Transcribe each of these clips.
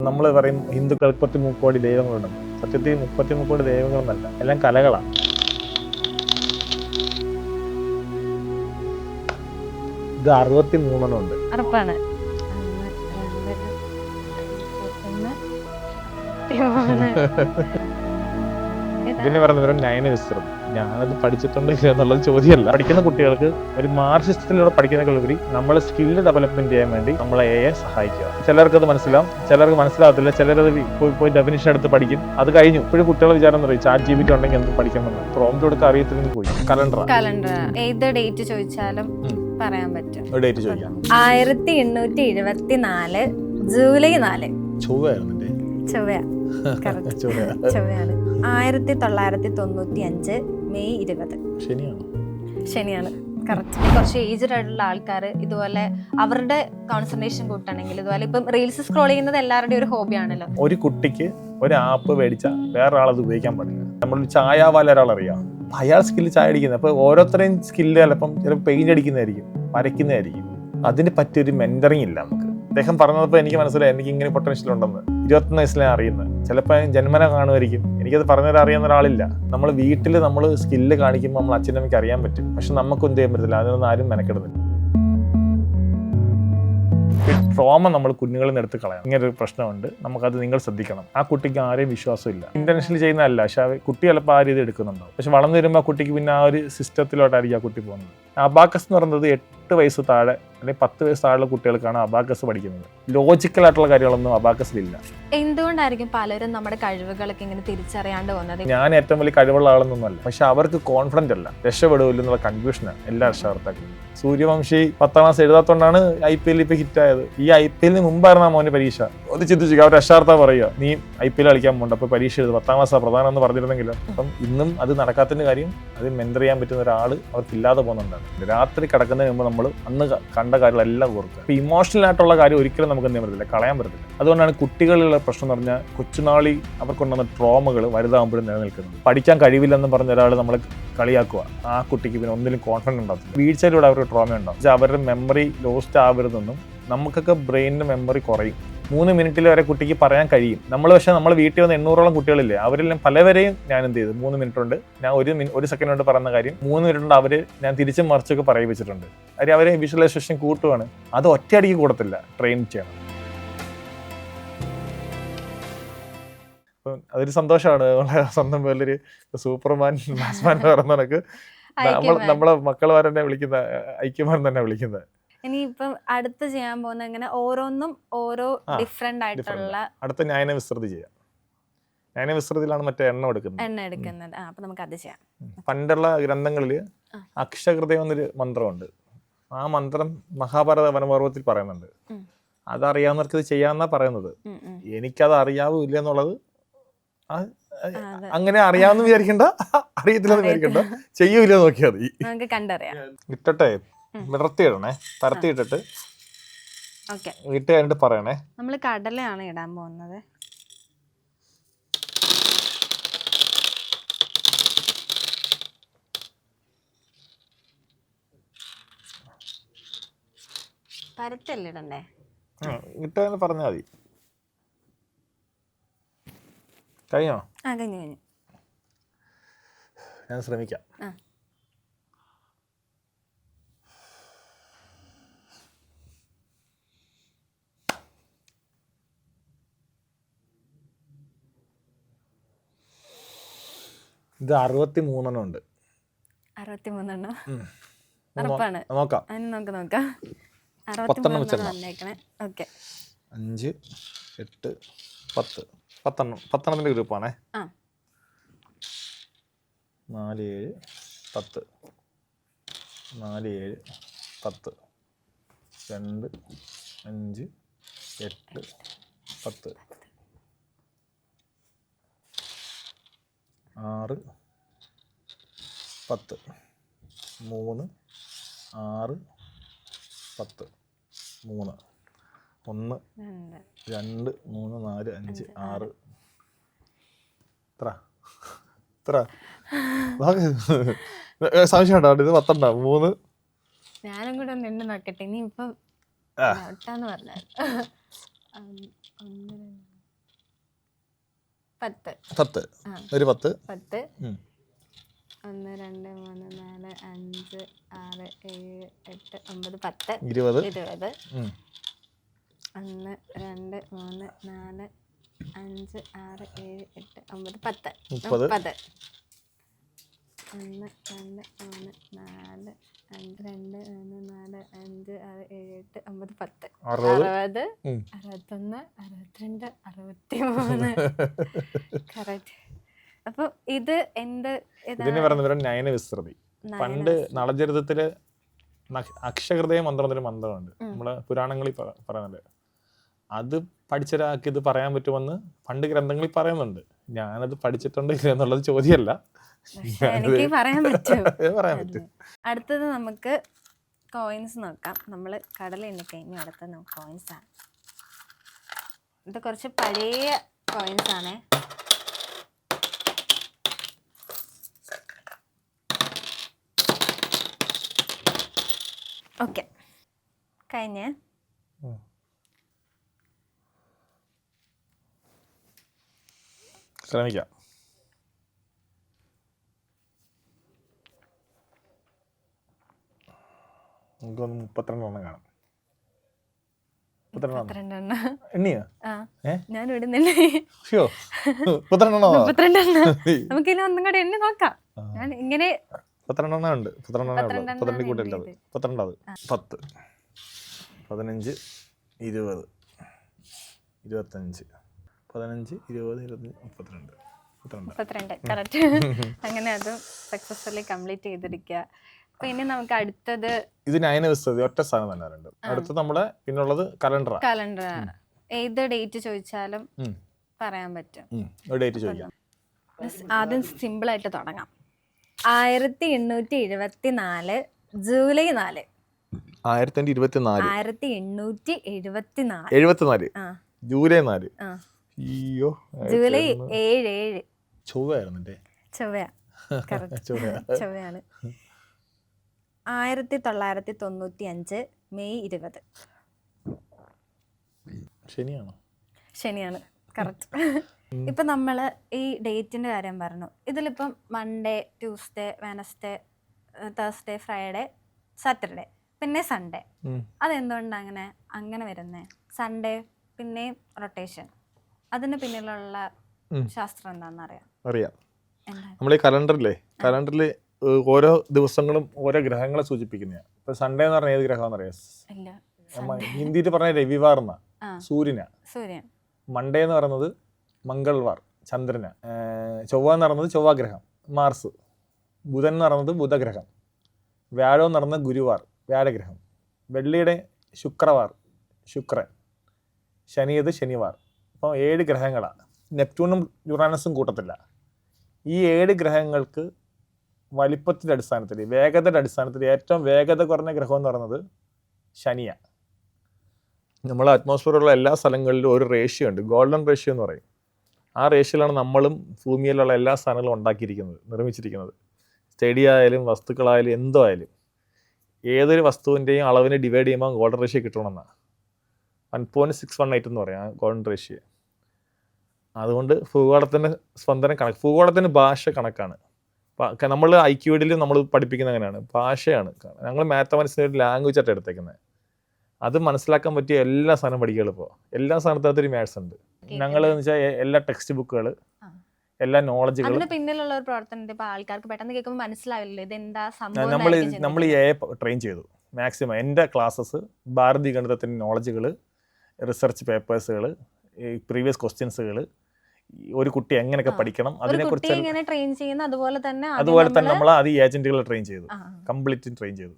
നമ്മൾ പറയും ഹിന്ദുക്കൾ 33 കോടി ദൈവങ്ങളുണ്ടെന്ന്. സത്യത്തിൽ 33 കോടി ദൈവങ്ങളൊന്നല്ല, എല്ലാം കലകളാണ്. ഇത് 63 ഉണ്ട്. ഉറപ്പാണ്. ഇതിന് പറയുന്ന നയന വിസ്തൃതം. ഞാനത് പഠിച്ചിട്ടുണ്ട് എന്നുള്ളത് ചോദ്യമല്ല. പഠിക്കുന്ന കുട്ടികൾക്ക് ഒരു മാർക്ക് സിസ്റ്റത്തിലൂടെ പഠിക്കുന്നതിലുപരി നമ്മൾ സ്കില്ല് ഡെവലപ്മെന്റ് ചെയ്യാൻ വേണ്ടി നമ്മളെ സഹായിക്കുക. ചിലർക്ക് അത് മനസ്സിലാവും, ചിലർക്ക് മനസ്സിലാകത്തില്ല, ചിലരത് പോയി ഡെഫിനിഷൻ എടുത്ത് പഠിക്കും. അത് കഴിഞ്ഞു. ഇപ്പോഴും കുട്ടികളെ വിചാരം പറയും ChatGPT ഉണ്ടെങ്കിൽ എന്ത് പഠിക്കണം. പ്രോംപ്റ്റ് കൊടുക്കാൻ അറിയത്തില്ലെങ്കിൽ പോയി കലണ്ടർ ഏത് ഡേറ്റ് ചോദിച്ചാലും പറയാൻ പറ്റും. ഡേറ്റ് ചോദിക്കാം. 1874 ജൂലൈ 4. ചൊവ്വയായിരുന്നു. ചൊവ്വയാണ്. 1995 മെയ് 20 ശനിയാണ്. കറക്റ്റ്. കുറച്ച് ഏജ്ഡ് ആയിട്ടുള്ള ആൾക്കാർ ഇതുപോലെ അവരുടെ കോൺസെൻട്രേഷൻ കൂട്ടണമെങ്കിൽ ഇതുപോലെ ഇപ്പം റീൽസ് സ്ക്രോൾ ചെയ്യുന്നത് എല്ലാവരുടെയും ഒരു ഹോബിയാണല്ലോ. ഒരു കുട്ടിക്ക് ഒരു ആപ്പ് മേടിച്ചാൽ വേറെ ആളത് ഉപയോഗിക്കാൻ പാടില്ല. നമ്മൾ ചായവാല ഒരാളറിയാം, അയാൾ സ്കില്ല് ചായ അടിക്കുന്നത്. അപ്പൊ ഓരോരുത്തരെയും സ്കില്ല് ചിലപ്പം പെയിന്റ് അടിക്കുന്നതായിരിക്കും, വരയ്ക്കുന്നതായിരിക്കും. അതിന് പറ്റിയൊരു മെന്ററിങ് ഇല്ല നമുക്ക്. അദ്ദേഹം പറഞ്ഞപ്പോൾ എനിക്ക് മനസ്സിലായി എനിക്ക് ഇങ്ങനെ പൊട്ടൻഷ്യൽ ഉണ്ടെന്ന്. 21 വയസ്സിലാണ് അറിയുന്നത്. ചിലപ്പോൾ ജന്മന കാണുമായിരിക്കും, എനിക്കത് പറഞ്ഞുതരാൻ അറിയാവുന്ന ഒരാളില്ല. നമ്മൾ വീട്ടിൽ നമ്മൾ സ്കില്ല് കാണിക്കുമ്പോൾ നമ്മൾ അച്ഛനമ്മയ്ക്ക് അറിയാൻ പറ്റും, പക്ഷെ നമുക്കൊന്നും ചെയ്യാൻ പറ്റത്തില്ല. അതിനൊന്നും ആരും മെനക്കെടുന്നില്ല. ട്രോമ നമ്മൾ കുഞ്ഞുങ്ങളിൽ നിന്ന് എടുത്ത് കളയണം. ഇങ്ങനെ ഒരു പ്രശ്നമുണ്ട്, നമുക്കത് നിങ്ങൾ ശ്രദ്ധിക്കണം. ആ കുട്ടിക്ക് ആരെയും വിശ്വാസമില്ല, ഇന്റൻഷനലി ചെയ്യുന്നതല്ല. പക്ഷെ കുട്ടി ചിലപ്പോൾ ആ രീതി എടുക്കുന്നുണ്ടാവും. പക്ഷെ വളർന്നു വരുമ്പോൾ ആ കുട്ടിക്ക് പിന്നെ ആ ഒരു സിസ്റ്റത്തിലോട്ടായിരിക്കും ആ കുട്ടി പോകുന്നത്. അബാക്കസ് എന്ന് പറയുന്നത് 8 വയസ്സ് താഴെ അല്ലെങ്കിൽ 10 വയസ്സ് താഴെയുള്ള കുട്ടികൾക്കാണ് അബാക്കസ് പഠിക്കുന്നത്. ലോജിക്കലായിട്ടുള്ള കാര്യങ്ങളൊന്നും അബാക്കസിലില്ല. എന്തുകൊണ്ടായിരിക്കും പലരും നമ്മുടെ കഴിവുകളൊക്കെ ഇങ്ങനെ തിരിച്ചറിയാണ്ട് പോകുന്നത്? ഞാൻ ഏറ്റവും വലിയ കഴിവുള്ള ആളൊന്നുമല്ല, പക്ഷെ അവർക്ക് കോൺഫിഡന്റ് അല്ല, രക്ഷപ്പെടുമല്ലോ എന്നുള്ള കൺഫ്യൂഷനാണ് എല്ലാ രക്ഷകർത്താക്കളും. സൂര്യവംശി 10ാം ക്ലാസ് എഴുതാത്തോണ്ടാണ് IPL ഇപ്പൊ ഹിറ്റായത്. ഈ IPL മുമ്പായിരുന്നു ആ മോന് പരീക്ഷ. ഒന്ന് ചിന്തിച്ചു, അവർ രക്ഷാർത്ഥ പറയുക നീ IPL കളിക്കാൻ പോകണ്ട, അപ്പൊ പരീക്ഷ എഴുതും, 10ാം ക്ലാസ് പ്രധാനം എന്ന് പറഞ്ഞിരുന്നെങ്കിലും. അപ്പം ഇന്നും അത് നടക്കാത്തതിന്റെ കാര്യം അത് മെന്റർ ചെയ്യാൻ പറ്റുന്ന ഒരാൾ അവർക്ക് ഇല്ലാതെ പോകുന്നുണ്ടാണ്. രാത്രി കിടക്കുന്നതിന് മുമ്പ് നമ്മൾ അന്ന് കണ്ട കാര്യങ്ങളെല്ലാം ഓർക്കുക. ഇപ്പൊ ഇമോഷണൽ ആയിട്ടുള്ള കാര്യം ഒരിക്കലും നമുക്ക് എന്ത് പറ്റത്തില്ല, കളയാൻ പറ്റത്തില്ല. അതുകൊണ്ടാണ് കുട്ടികളിലുള്ള പ്രശ്നം എന്ന് പറഞ്ഞാൽ കൊച്ചുനാളി അവർക്കുണ്ടാകുന്ന ട്രോമകൾ വലുതാകുമ്പോഴും നിലനിൽക്കുന്നത്. പഠിക്കാൻ കഴിവില്ലെന്ന് പറഞ്ഞ ഒരാൾ നമ്മളെ കളിയാക്കുക, ആ കുട്ടിക്ക് പിന്നെ ഒന്നിലും കോൺഫിഡൻസ് ഉണ്ടാകത്തില്ല. വീഴ്ചയിലൂടെ അവർക്ക് ട്രോമ ഉണ്ടാവും. അവരുടെ മെമ്മറി ലോസ്റ്റ് ആവരുതെന്നും നമുക്കൊക്കെ ബ്രെയിനിന്റെ മെമ്മറി കുറയും. 3 മിനിറ്റിൽ വരെ കുട്ടിക്ക് പറയാൻ കഴിയും. പക്ഷേ നമ്മൾ വീട്ടിൽ വന്ന് 800ഓളം കുട്ടികളില്ലേ, അവരെല്ലാം പലവരെയും ഞാൻ എന്ത് ചെയ്തു, 3 മിനിറ്റ് കൊണ്ട് ഞാൻ 1 സെക്കൻഡ് കൊണ്ട് പറയുന്ന കാര്യം 3 മിനിറ്റ് കൊണ്ട് അവര് ഞാൻ തിരിച്ചും മറിച്ചൊക്കെ പറയിപ്പിച്ചിട്ടുണ്ട്. അവരെ വിഷ്വലൈസേഷൻ കൂട്ടുവാണ്. അത് ഒറ്റയടിക്ക് കൂടത്തില്ല, ട്രെയിൻ ചെയ്യണം. അതൊരു സന്തോഷമാണ്. സ്വന്തം പേരിലൊരു സൂപ്പർമാൻ ബാറ്റ്സ്മാൻ പറയുന്നവർക്ക് നമ്മളെ മക്കളമാരെന്നെ വിളിക്കുന്ന ഐക്യമാൻ തന്നെ വിളിക്കുന്നത്. ഇനിയിപ്പം അടുത്ത് ചെയ്യാൻ പോകുന്ന ഇങ്ങനെ ഓരോന്നും ഓരോ ഡിഫറെന്റ് ആയിട്ടുള്ള അടുത്ത ന്യായന വിസ്തൃതി ചെയ്യാം. ന്യായന വിസ്തൃതിയിലാണ് മറ്റേ എണ്ണ എടുക്കുന്നത്. അപ്പൊ നമുക്ക് അത് ചെയ്യാം. പണ്ടുള്ള ഗ്രന്ഥങ്ങളിൽ അക്ഷകൃതയം എന്നൊരു മന്ത്രമുണ്ട്. ആ മന്ത്രം മഹാഭാരത വനപർവ്വത്തിൽ പറയുന്നുണ്ട്. അതറിയാവുന്നവർക്ക് ഇത് ചെയ്യാന്നാ പറയുന്നത്. എനിക്കത് അറിയാവില്ല എന്നുള്ളത് അങ്ങനെ അറിയാമെന്ന് വിചാരിക്കണ്ട, അറിയത്തില്ലെന്ന് വിചാരിക്കണ്ട, ചെയ്യൂല നോക്കിയാൽ മതി. ഇട്ടട്ടെ, വിടർത്തിയിടണേ, പരത്തിയിട്ടിട്ട് ഇട്ട് കഴിഞ്ഞിട്ട് പറയണേ. നമ്മള് കടലയാണ് ഇടാൻ പോകുന്നത്. പരത്തല്ലേ ഇടണ്ടേ? ഇട്ട് പറഞ്ഞാൽ മതി. കഴിഞ്ഞോ? കഴിഞ്ഞു. ഞാൻ ശ്രമിക്കാം. ഇത് 63 ഉണ്ട്. 63 ഉറപ്പാണ്. നോക്കാം. 10 5 8 10 10 ഗ്രൂപ്പാണേ. 4 7 10 4 7 10 2 5 8 10 6 10 3 6 10 3 1 2 3 4 5 6 സംശയം ഉണ്ടോ? ഇത് 10 ഉണ്ടാവും. 3 ഞാനും കൂടെ ഒന്ന് എണ്ണ നോക്കട്ടെ. ഇനി ഇപ്പം പറഞ്ഞ 10 10 ഒരു 10 10 1 2 3 4 5 6 7 8 9 10 20 20 1 2 3 4 5 6 7 8 9 10 30 1 2 3 4 5 2 3 4 5 6 7 8 9 10 60 61 62 63 കറക്റ്റ്. അപ്പൊ ഇത് എന്ത് ഇതിന് പറയുന്ന നയന വിസ്തൃതി. പണ്ട് നളചരിതത്തില് അക്ഷഹൃദയ മന്ത്രം എന്നൊരു മന്ത്രമുണ്ട്, നമ്മളെ പുരാണങ്ങളിൽ പറയുന്നുണ്ട്. അത് പഠിച്ചൊരാൾക്ക് ഇത് പറയാൻ പറ്റുമെന്ന് പണ്ട് ഗ്രന്ഥങ്ങളിൽ പറയുന്നുണ്ട്. ഞാനത് പഠിച്ചിട്ടുണ്ട് എന്നുള്ളത് ചോദ്യമല്ല, എനിക്ക് പറയാൻ പറ്റും. പറയാൻ പറ്റും. അടുത്തത് നമുക്ക് കോയിൻസ് നോക്കാം. നമ്മൾ കടല എണ്ണി കഴിഞ്ഞു. അടുത്തത് നമുക്ക് കോയിൻസ് ആണ്. ഇത് കുറച്ച് പഴയ കോയിൻസ് ആണ്. ഓക്കെ, കഴിഞ്ഞ്. ശ്രമിക്കാം. നമുക്കൊന്ന് 32 കാണാം. 32 എണ്ണിയാ ഞാൻ ഇടുന്നില്ലേ? 32 നമുക്കിനി ഒന്നും കൂടെ എണ്ണി നോക്കാം. ഞാൻ ഇങ്ങനെ 32 ഉണ്ട്. 32 കൂട്ടല്ലത് 32. 10 15 20 25 15 20 25 32 കറക്റ്റ്. അങ്ങനെ അതും സക്സസ്ഫുള്ളി കംപ്ലീറ്റ് ചെയ്തിരിക്കുക. അപ്പൊ ഇനി നമുക്ക് അടുത്തത് ഇത് നയന വിസ്തൃതി ഒറ്റ സാധനം തന്നെ ഉണ്ട്. അടുത്തത് നമ്മുടെ പിന്നുള്ളത് കലണ്ടറാണ്. കലണ്ടറാണ്. ഏത് ഡേറ്റ് ചോദിച്ചാലും പറയാൻ പറ്റും. ഡേറ്റ് ചോദിക്കാം. ആദ്യം സിമ്പിൾ ആയിട്ട് തുടങ്ങാം. 1874 ജൂലൈ 4. 1874 ജൂലൈ 4. അയ്യോ, ജൂലൈ 7 ചൊവ്വയായിരുന്നു. ചൊവ്വയാണ്. 1995 മെയ് 20 ശനിയാണ്. കറക്റ്റ്. ഇപ്പൊ നമ്മള് ഈ ഡേറ്റിന്റെ കാര്യം പറഞ്ഞു. ഇതിലിപ്പം Monday, Tuesday, Wednesday, Thursday, Friday, Saturday, പിന്നെ സൺഡേ. അതെന്തുകൊണ്ടാണ് അങ്ങനെ വരുന്നേ? സൺഡേ പിന്നെയും റൊട്ടേഷൻ. അതിന് പിന്നിലുള്ള ശാസ്ത്രം എന്താണെന്ന് അറിയാം. നമ്മൾ ഈ കലണ്ടറിൽ ഓരോ ദിവസങ്ങളും ഓരോ ഗ്രഹങ്ങളെ സൂചിപ്പിക്കുന്നതാണ്. ഇപ്പൊ സൺഡേ എന്ന് പറഞ്ഞാൽ ഏത് ഗ്രഹം അറിയാം? ഹിന്ദിയിൽ പറഞ്ഞ രവിവാർ എന്നാ, സൂര്യൻ. മൺഡേ എന്ന് പറയുന്നത് മംഗൾവാർ, ചന്ദ്രന്. ചൊവ്വ എന്ന് പറയുന്നത് ചൊവ്വാഗ്രഹം, മാർസ്. ബുധൻ എന്ന് പറയുന്നത് ബുധഗ്രഹം. വ്യാഴം എന്ന് പറയുന്നത് ഗുരുവാർ, വ്യാഴഗ്രഹം. വെള്ളിയുടെ ശുക്രവാർ, ശുക്രൻ. ശനിയത് ശനിവാർ. അപ്പോൾ 7 ഗ്രഹങ്ങളാണ്. നെപ്റ്റ്യൂണും യുറാനസും കൂട്ടത്തില്ല. ഈ 7 ഗ്രഹങ്ങൾക്ക് വലിപ്പത്തിൻ്റെ അടിസ്ഥാനത്തിൽ, വേഗതയുടെ അടിസ്ഥാനത്തിൽ ഏറ്റവും വേഗത കുറഞ്ഞ ഗ്രഹം എന്ന് പറയുന്നത് ശനിയാണ്. നമ്മളെ അറ്റ്മോസ്ഫിയറുള്ള എല്ലാ സ്ഥലങ്ങളിലും ഒരു റേഷ്യോ ഉണ്ട്, ഗോൾഡൻ റേഷ്യോ എന്ന് പറയും. ആ റേഷ്യോയിലാണ് നമ്മളും ഭൂമിയിലുള്ള എല്ലാ സാധനങ്ങളും ഉണ്ടാക്കിയിരിക്കുന്നത്, നിർമ്മിച്ചിരിക്കുന്നത്. സ്റ്റഡി ആയാലും വസ്തുക്കളായാലും എന്തോ ആയാലും ഏതൊരു വസ്തുവിൻ്റെയും അളവിനെ ഡിവൈഡ് ചെയ്യുമ്പോൾ ഗോൾഡൻ റേഷ്യോ കിട്ടണമെന്നാണ് 1.618 എന്ന് പറയാം ആ ഗോൾഡൻ റേഷ്യോ. അതുകൊണ്ട് ഭൂഗോളത്തിൻ്റെ സ്പന്ദനം കണക്ക്, ഭൂഗോളത്തിൻ്റെ ഭാഷ കണക്കാണ്. നമ്മൾ ഐക്യുഡിൽ നമ്മൾ പഠിപ്പിക്കുന്നത് അങ്ങനെയാണ്, ഭാഷയാണ്. ഞങ്ങൾ മാത്തമാറ്റിക്സിൻ്റെ ഒരു ലാംഗ്വേജ് ആയിട്ട് എടുത്തേക്കുന്നത്. അത് മനസ്സിലാക്കാൻ പറ്റിയ എല്ലാ സാധനം പഠിക്കുക ഇപ്പോൾ. എല്ലാ സാധനത്തിനകത്തൊരു മാത്സ് ഉണ്ട്. ഞങ്ങൾ എന്ന് വെച്ചാൽ എല്ലാ ടെക്സ്റ്റ് ബുക്കുകൾ, എല്ലാ നോളജുകളും പിന്നിലുള്ള ഒരു പ്രവർത്തനം ആൾക്കാർക്ക് പെട്ടെന്ന് കേൾക്കുമ്പോൾ മനസ്സിലാവില്ല ഇതെന്താ സംഭവം. നമ്മൾ എ ട്രെയിൻ ചെയ്തു മാക്സിമം. എൻ്റെ ക്ലാസ്സസ് ഭാരതീയ ഗണിതത്തിൻ്റെ നോളജുകൾ, റിസർച്ച് പേപ്പേഴ്സുകൾ, പ്രീവിയസ് ക്വസ്റ്റ്യൻസുകൾ, ഒരു കുട്ടി എങ്ങനെയൊക്കെ പഠിക്കണം അതിനെക്കുറിച്ച് അതുപോലെ തന്നെ നമ്മൾ അത് ഏജന്റുകളെ ട്രെയിൻ ചെയ്തു, കംപ്ലീറ്റ് ട്രെയിൻ ചെയ്തു.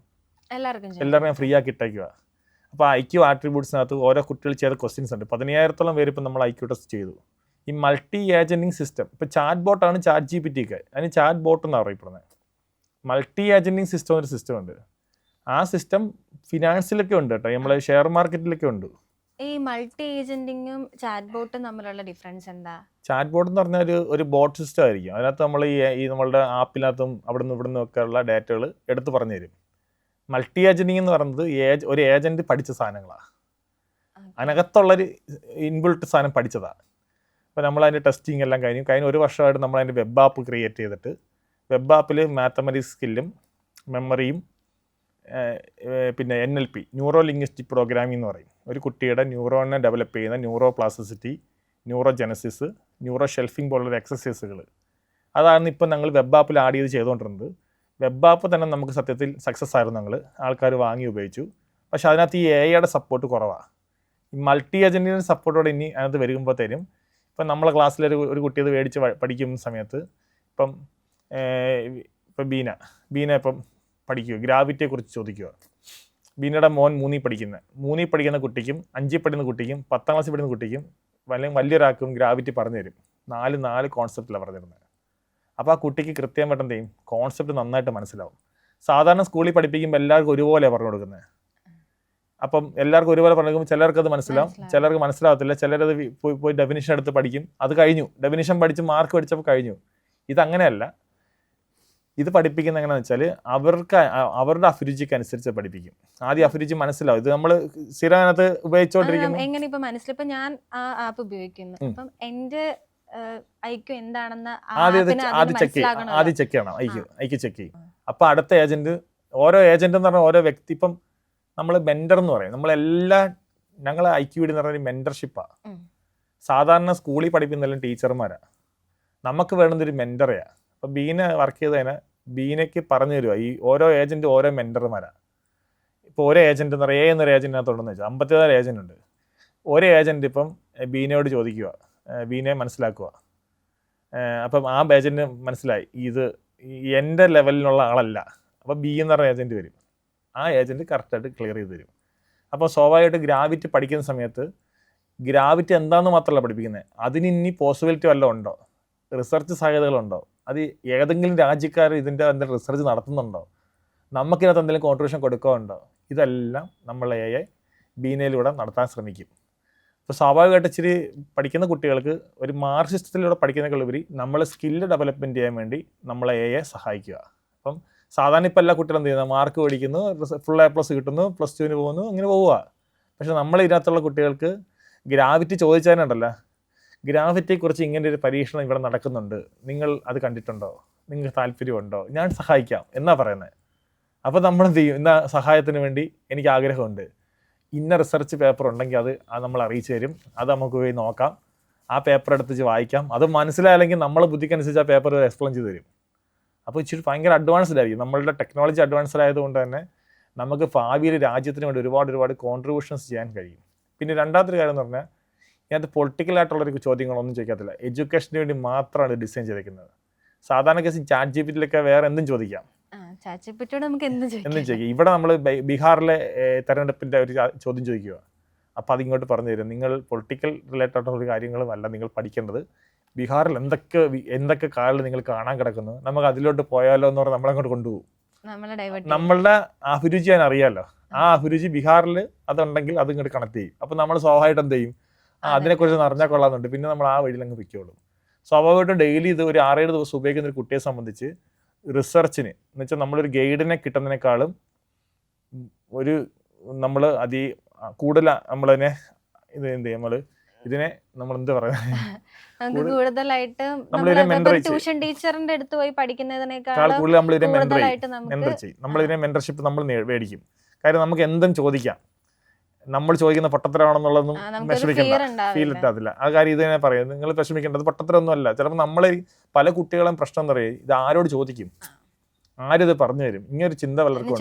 എല്ലാവരും ഫ്രീ ആക്കി ഇട്ടേക്കുക. അപ്പോൾ ഐക്യു ആട്രിബ്യൂട്ട്സിനകത്ത് ഓരോ കുട്ടികൾ ചെയ്ത ക്വസ്റ്റ്യൻസ് ഉണ്ട്. 10,000-ഓളം പേര് ഇപ്പം നമ്മൾ ഐക്യു ടെസ്റ്റ് ചെയ്തു. ഈ മൾട്ടി ഏജന്റിങ് സിസ്റ്റം, ഇപ്പോൾ ചാറ്റ് ബോട്ടാണ് ചാറ്റ് GPT ഒക്കെ, അതിന് ചാറ്റ് ബോട്ട് എന്നാണ് അറിയപ്പെടുന്നത്. മൾട്ടി ഏജന്റിങ് സിസ്റ്റം ഒരു സിസ്റ്റം ഉണ്ട്. ആ സിസ്റ്റം ഫിനാൻസിലൊക്കെ ഉണ്ട് കേട്ടോ, നമ്മളെ ഷെയർ മാർക്കറ്റിലൊക്കെ ഉണ്ട്. ഈ മൾട്ടി ഏജന്റിങ്ങും ചാറ്റ് ബോട്ടും തമ്മിലുള്ള ഡിഫറൻസ് എന്താ? ചാറ്റ് ബോട്ട് എന്ന് പറഞ്ഞാൽ ഒരു ബോട്ട് സിസ്റ്റം ആയിരിക്കും. അതിനകത്ത് നമ്മൾ ഈ നമ്മളുടെ ആപ്പിനകത്തും അവിടെ നിന്നും ഒക്കെ ഉള്ള ഡാറ്റകൾ എടുത്ത് പറഞ്ഞു തരും. മൾട്ടി ഏജന്റിങ് എന്ന് പറയുന്നത് ഒരു ഏജന്റ് പഠിച്ച സാധനങ്ങളാണ്, അതിനകത്തുള്ളൊരു ഇൻബിൾട്ട് സാധനം പഠിച്ചതാണ്. അപ്പോൾ നമ്മൾ അതിൻ്റെ ടെസ്റ്റിംഗ് എല്ലാം കഴിഞ്ഞ ഒരു വർഷമായിട്ട് നമ്മൾ അതിൻ്റെ വെബ് ആപ്പ് ക്രിയേറ്റ് ചെയ്തിട്ട് വെബ് ആപ്പിൽ മാത്തമാറ്റിക്സ് സ്കില്ലും മെമ്മറിയും പിന്നെ NLP ന്യൂറോ ലിംഗ്വിസ്റ്റിക് പ്രോഗ്രാമിംഗ് എന്ന് പറയും. ഒരു കുട്ടിയുടെ ന്യൂറോണിനെ ഡെവലപ്പ് ചെയ്യുന്ന neuro plasticity, neuro genesis, neuro ഷെൽഫിംഗ് പോലുള്ള എക്സസൈസുകൾ, അതാണ് ഇപ്പം ഞങ്ങൾ വെബ് ആപ്പിൽ ആഡ് ചെയ്തുകൊണ്ടിരുന്നത്. വെബ് ആപ്പ് തന്നെ നമുക്ക് സത്യത്തിൽ സക്സസ് ആയിരുന്നു, ഞങ്ങൾ ആൾക്കാർ വാങ്ങി ഉപയോഗിച്ചു. പക്ഷെ അതിനകത്ത് ഈ AI സപ്പോർട്ട് കുറവാണ്. ഈ മൾട്ടി ഏജൻറ്റിൻ്റെ സപ്പോർട്ടോടെ ഇനി അതിനകത്ത് വരുമ്പോഴത്തേനും ഇപ്പം നമ്മളെ ക്ലാസ്സിലൊരു കുട്ടി അത് മേടിച്ച് പഠിക്കുന്ന സമയത്ത് ഇപ്പം ബീന ഇപ്പം പഠിക്കുക, ഗ്രാവിറ്റിയെക്കുറിച്ച് ചോദിക്കുക. ബീനയുടെ മോൻ 3ൽ പഠിക്കുന്ന കുട്ടിക്കും 5ൽ പഠിക്കുന്ന കുട്ടിക്കും 10ാം ക്ലാസ്സിൽ പഠിക്കുന്ന കുട്ടിക്കും വലിയൊരാൾക്കും ഗ്രാവിറ്റി പറഞ്ഞു തരും. 4 കോൺസെപ്റ്റിലാണ് പറഞ്ഞിരുന്നത്. അപ്പോൾ ആ കുട്ടിക്ക് കൃത്യമായിട്ട് എന്ത് ചെയ്യും, കോൺസെപ്റ്റ് നന്നായിട്ട് മനസ്സിലാവും. സാധാരണ സ്കൂളിൽ പഠിപ്പിക്കുമ്പോൾ എല്ലാവർക്കും ഒരുപോലെ പറഞ്ഞു കൊടുക്കുന്നത്. അപ്പം എല്ലാവർക്കും ഒരുപോലെ പറഞ്ഞു ചിലർക്ക് അത് മനസ്സിലാവും, ചിലർക്ക് മനസ്സിലാവത്തില്ല. ചിലരത് പോയി ഡെഫിനിഷൻ എടുത്ത് പഠിക്കും, അത് കഴിഞ്ഞു. ഡെഫിനിഷൻ പഠിച്ച് മാർക്ക് പഠിച്ചപ്പോൾ കഴിഞ്ഞു. ഇതങ്ങനെയല്ല. ഇത് പഠിപ്പിക്കുന്ന എങ്ങനെയാണെന്ന് വെച്ചാൽ അവരുടെ അഭിരുചിക്ക് അനുസരിച്ച് പഠിപ്പിക്കും. ആദ്യം അഭിരുചി മനസ്സിലാവും. ഇത് നമ്മൾ സ്ഥിരം അതിനകത്ത് ഉപയോഗിച്ചുകൊണ്ടിരിക്കുന്നു. എങ്ങനെ ഇപ്പൊ മനസ്സിലിപ്പോ ഞാൻ ആ ആപ്പ് ഉപയോഗിക്കുന്നു, അപ്പം എന്റെ ഐക്യു എന്താണെന്ന് ആദ്യം ചെക്ക് ചെയ്യണം. ഐക്യു ചെക്ക് ചെയ്യും. അപ്പൊ അടുത്ത ഏജന്റ്, ഓരോ ഏജന്റ് എന്ന് പറഞ്ഞാൽ ഓരോ വ്യക്തി, ഇപ്പം നമ്മൾ മെന്റർ എന്ന് പറയും. ഞങ്ങൾ ഐക്യു എന്ന് പറഞ്ഞ മെന്റർഷിപ്പാണ്. സാധാരണ സ്കൂളിൽ പഠിപ്പിക്കുന്നതെല്ലാം ടീച്ചർമാരാ, നമുക്ക് വേണ്ടുന്നൊരു മെന്ററെയാ. അപ്പൊ ബീന വർക്ക് ചെയ്തതിന് ബീനയ്ക്ക് പറഞ്ഞു തരുക ഈ ഓരോ ഏജന്റ് ഓരോ മെന്റർമാരാ. ഇപ്പോൾ ഓരോ ഏജന്റ് എന്ന് പറയുക എന്നൊരു ഏജന്റിനകത്തുണ്ടെന്ന് വെച്ചാൽ 54 ഏജന്റ് ഉണ്ട്. ഒരു ഏജന്റ് ഇപ്പം ബീനയോട് ചോദിക്കുക, ബീനയെ മനസ്സിലാക്കുക. അപ്പം ആ ഏജന്റിന് മനസ്സിലായി ഇത് എൻ്റെ ലെവലിലുള്ള ആളല്ല. അപ്പോൾ ബി എന്ന് പറഞ്ഞ ഏജന്റ് വരും. ആ ഏജന്റ് കറക്റ്റായിട്ട് ക്ലിയർ ചെയ്ത് തരും. അപ്പോൾ സ്വാഭാവികമായിട്ട് ഗ്രാവിറ്റി പഠിക്കുന്ന സമയത്ത് ഗ്രാവിറ്റി എന്താണെന്ന് മാത്രമല്ല പഠിപ്പിക്കുന്നത്, അതിന് ഇനി പോസിബിലിറ്റി വല്ലതും ഉണ്ടോ, റിസർച്ച് സാധ്യതകളുണ്ടോ, അത് ഏതെങ്കിലും രാജ്യക്കാർ ഇതിൻ്റെ എന്തെങ്കിലും റിസർച്ച് നടത്തുന്നുണ്ടോ, നമുക്കിതിനകത്ത് എന്തെങ്കിലും കോൺട്രിബ്യൂഷൻ കൊടുക്കാനുണ്ടോ, ഇതെല്ലാം നമ്മൾ AI ബീനയിലൂടെ നടത്താൻ ശ്രമിക്കും. അപ്പോൾ സ്വാഭാവികമായിട്ട് ഇച്ചിരി പഠിക്കുന്ന കുട്ടികൾക്ക് ഒരു മാർക്ക് സിസ്റ്റത്തിലൂടെ പഠിക്കുന്നതിലുപരി നമ്മൾ സ്കില്ല് ഡെവലപ്മെൻറ്റ് ചെയ്യാൻ വേണ്ടി നമ്മളെ AI സഹായിക്കുക. അപ്പം സാധാരണ ഇപ്പോൾ എല്ലാ കുട്ടികളും എന്ത് ചെയ്യുന്നത്, മാർക്ക് മേടിക്കുന്നു, ഫുൾ A+ കിട്ടുന്നു, +2 പോകുന്നു, അങ്ങനെ പോവുക. പക്ഷെ നമ്മൾ ഇതിനകത്തുള്ള കുട്ടികൾക്ക് ഗ്രാവിറ്റി ചോദിച്ചാലുണ്ടല്ലോ, ഗ്രാവിറ്റിയെക്കുറിച്ച് ഇങ്ങനെ ഒരു പരീക്ഷണം ഇവിടെ നടക്കുന്നുണ്ട്, നിങ്ങൾ അത് കണ്ടിട്ടുണ്ടോ, നിങ്ങൾക്ക് താല്പര്യമുണ്ടോ, ഞാൻ സഹായിക്കാം എന്നാ പറയുന്നത്. അപ്പോൾ നമ്മൾ എന്ത് ചെയ്യും, ഇന്ന സഹായത്തിന് വേണ്ടി എനിക്ക് ആഗ്രഹമുണ്ട്, ഇന്ന റിസർച്ച് പേപ്പർ ഉണ്ടെങ്കിൽ അത് നമ്മൾ അറിയിച്ചു തരും, അത് നമുക്ക് പോയി നോക്കാം, ആ പേപ്പർ എടുത്ത് വായിക്കാം, അത് മനസ്സിലായില്ലെങ്കിൽ നമ്മളെ ബുദ്ധിക്കനുസരിച്ച് ആ പേപ്പർ എക്സ്പ്ലെയിൻ ചെയ്ത് തരും. അപ്പോൾ ഇച്ചിരി ഭയങ്കര അഡ്വാൻസ്ഡ് ആയിരിക്കും. നമ്മളുടെ ടെക്നോളജി അഡ്വാൻസ്ഡ് ആയതുകൊണ്ട് തന്നെ നമുക്ക് ഭാവിയിൽ രാജ്യത്തിന് വേണ്ടി ഒരുപാട് കോൺട്രിബ്യൂഷൻസ് ചെയ്യാൻ കഴിയും. പിന്നെ രണ്ടാമത്തെ കാര്യം എന്ന് പറഞ്ഞാൽ, ഇതിനകത്ത് പൊളിറ്റിക്കലായിട്ടുള്ളൊരു ചോദ്യങ്ങളൊന്നും ചോദിക്കത്തില്ല. എഡ്യൂക്കേഷന് വേണ്ടി മാത്രമാണ് ഡിസൈൻ ചെയ്തിരിക്കുന്നത്. സാധാരണ കേസ് ChatGPT വേറെ എന്തും ചോദിക്കാം, എന്തും ചോദിക്കാം. ഇവിടെ നമ്മൾ ബീഹാറിലെ തെരഞ്ഞെടുപ്പിൻ്റെ ഒരു ചോദ്യം ചോദിക്കുക, അപ്പോൾ അതിങ്ങോട്ട് പറഞ്ഞു തരും, നിങ്ങൾ പൊളിറ്റിക്കൽ റിലേറ്റഡ് ആയിട്ടുള്ള കാര്യങ്ങളുമല്ല നിങ്ങൾ പഠിക്കേണ്ടത്, ബീഹാറിൽ എന്തൊക്കെ കാര്യങ്ങൾ നിങ്ങൾ കാണാൻ കിടക്കുന്നു, നമുക്ക് അതിലോട്ട് പോയാലോ എന്ന് പറഞ്ഞാൽ നമ്മളങ്ങോട്ട് കൊണ്ടുപോകും. നമ്മളുടെ അഭിരുചി ഞാൻ അറിയാമല്ലോ, ആ അഭിരുചി ബീഹാറിൽ അതുണ്ടെങ്കിൽ അത് ഇങ്ങോട്ട് കണക്ട് ചെയ്യും. അപ്പോൾ നമ്മൾ സ്വാഭാവികമായിട്ട് എന്ത് ചെയ്യും, അതിനെക്കുറിച്ച് അറിഞ്ഞാൽ കൊള്ളാമെന്നുണ്ട്, പിന്നെ നമ്മൾ ആ വഴിയിൽ അങ്ങ് പൊയ്ക്കോളും. സ്വാഭാവികമായിട്ടും ഡെയിലി ഇത് ഒരു 6-7 ദിവസം ഉപയോഗിക്കുന്ന ഒരു കുട്ടിയെ സംബന്ധിച്ച് റിസർച്ചിന് എന്ന് വെച്ചാൽ നമ്മളൊരു ഗൈഡിനെ കിട്ടുന്നതിനേക്കാളും നമ്മൾ കൂടുതൽ നമ്മളതിനെ നമ്മൾ എന്ത് പറയുന്നത്, ട്യൂഷൻ ടീച്ചറിന്റെ അടുത്ത് പോയി പഠിക്കുന്നതിനേക്കാൾ കൂടുതൽ നമ്മളിതിനെ മെന്റർഷിപ്പ് നമ്മൾ മേടിക്കും. കാര്യം നമുക്ക് എന്തും ചോദിക്കാം, നമ്മൾ ചോദിക്കുന്ന പൊട്ടത്തരാണെന്നുള്ളതൊന്നും വിഷമിക്കണ്ട, ഫീൽ ഇട്ടാതില്ല. ആ കാര്യം ഇത് തന്നെ പറയും, നിങ്ങൾ വിഷമിക്കേണ്ടത് പൊട്ടത്തരൊന്നും അല്ല. ചിലപ്പോൾ നമ്മൾ പല കുട്ടികളും പ്രശ്നം എന്ന് പറയും, ഇത് ആരോട് ചോദിക്കും, ആരിത് പറഞ്ഞു തരും, ഇങ്ങനൊരു ചിന്ത പലർക്കും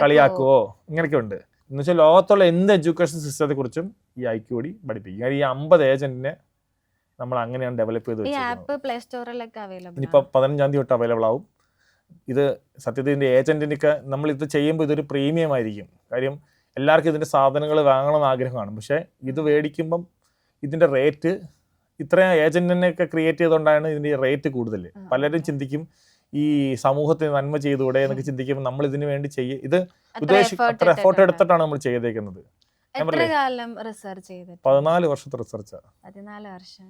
കളിയാക്കുവോ, ഇങ്ങനെയൊക്കെ ഉണ്ട്. എന്ന് വെച്ചാൽ ലോകത്തുള്ള എന്ത് എഡ്യൂക്കേഷൻ സിസ്റ്റത്തെ കുറിച്ചും ഈ ഐക്യൂടി പഠിപ്പിക്കും. ഈ 50 ഏജന്റിനെ നമ്മൾ അങ്ങനെയാണ് ഡെവലപ്പ് ചെയ്ത് വെച്ചിരിക്കുന്നത്. ഇനിയിപ്പോൾ 15-ാം തീയതി തൊട്ട് അവൈലബിൾ ആവും. ഇത് സത്യത്തിൽ ഇതിൻ്റെ ഏജന്റിനൊക്കെ നമ്മൾ ഇത് ചെയ്യുമ്പോൾ ഇതൊരു പ്രീമിയം ആയിരിക്കും. കാര്യം എല്ലാവർക്കും ഇതിൻ്റെ സാധനങ്ങൾ വാങ്ങണമെന്ന് ആഗ്രഹമാണ്. പക്ഷേ ഇത് മേടിക്കുമ്പം ഇതിൻ്റെ റേറ്റ് ഇത്രയും ഏജന്റിനെയൊക്കെ ക്രിയേറ്റ് ചെയ്തുകൊണ്ടാണ് ഇതിൻ്റെ റേറ്റ് കൂടുതൽ. പലരും ചിന്തിക്കും ഈ സമൂഹത്തിന് നന്മ ചെയ്തുകൂടെ എന്നൊക്കെ ചിന്തിക്കുമ്പോൾ നമ്മൾ ഇതിനു വേണ്ടി ഇത് അത്ര എഫോർട്ട് എടുത്തിട്ടാണ് നമ്മൾ ചെയ്തേക്കുന്നത്. 14 വർഷത്തെ റിസർച്ചാണ്. 14 വർഷം.